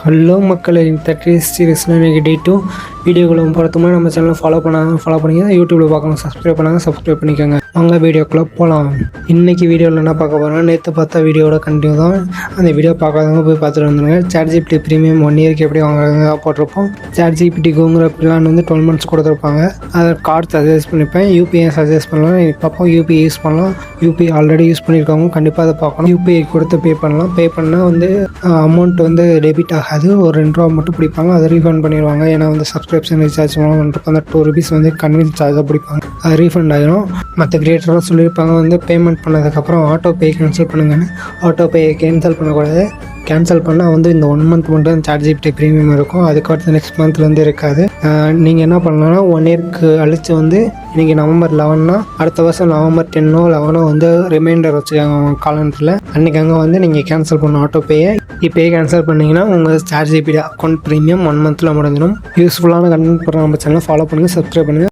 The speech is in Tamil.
ஹலோ மக்களே, 30 சீரிஸில் இன்றைக்கி டே 2 வீடியோக்குள்ள போகிறதுக்கு முன்னாடி நம்ம சேனலை ஃபாலோ பண்ணிங்க. யூடியூப்பில் பார்க்கலாம், சப்ஸ்கிரைப் பண்ணிக்கோங்க. வாங்க வீடியோக்குள்ளே போகலாம். இன்றைக்கி வீடியோவில் என்ன பார்க்க போகிறோம்னா, நேற்று பார்த்தா வீடியோட கண்டினியூ தான். அந்த வீடியோ பார்க்காதவங்க போய் பார்த்துட்டு வந்துடுங்க. ChatGPT ப்ரீமியம் 1 இயருக்கு எப்படி வாங்குறாங்க போட்டிருப்போம். ChatGPT கோங்கிற பிளான் 12 months கொடுத்துருப்பாங்க. அதை கார்டு சஜஸ்ட் பண்ணிப்பேன். யூபிஐ சஜஸ்ட் பண்ணலாம். பார்ப்போம் யூபிஐ யூஸ் பண்ணலாம். யூபிஐ ஆல்ரெடி யூஸ் பண்ணியிருக்காங்க, கண்டிப்பாக அதை பார்க்கணும். யூபிஐ கொடுத்து பே பண்ணலாம். பே பண்ணால் அமௌண்ட் டெபிட் ஆகாது. ஒரு 2 ரூபா மட்டும் பிடிப்பாங்க. அதை ரீஃபண்ட் பண்ணிடுவாங்க. ஏன்னா சப்ஸ்கிரிப்ஷன் ரீசார்ஜ் பண்ணுறப்ப அந்த 2 rupees கன்வீனியன்ஸ் சார்ஜாக பிடிப்பாங்க. அது ரீஃபண்ட் ஆகிடும். மற்ற கிரியேட்டராக சொல்லியிருப்பாங்க பேமெண்ட் பண்ணதுக்கப்புறம் ஆட்டோ பே கேன்சல் பண்ணுங்கன்னு. ஆட்டோ பே கேன்சல் பண்ணக்கூடாது. கேன்சல் பண்ணால் இந்த 1 month மட்டும் ChatGPT ப்ரீமியம் இருக்கும். அதுக்கடுத்து நெக்ஸ்ட் மந்த்லேருந்து இருக்காது. நீங்கள் என்ன பண்ணலாம்னா 1 இயர்க்கு அழித்து இன்றைக்கி நவம்பர் 11னா அடுத்த வருஷம் நவம்பர் 10ஓ 11ஓ ரிமைண்டர் வச்சுக்காங்க காலண்டரில். அன்றைக்கி அங்கே நீங்கள் கேன்சல் பண்ண ஆட்டோ பேயை இப்போயே கேன்சல் பண்ணிங்கன்னா உங்கள் ChatGPT அக்கௌண்ட் ப்ரீமியம் 1 monthல முடிஞ்சிடும். யூஸ்ஃபுல்லான கண்டென்ட் நம்ம சேனலை ஃபாலோ பண்ணுங்கள், சப்ஸ்கிரைப் பண்ணுங்கள்.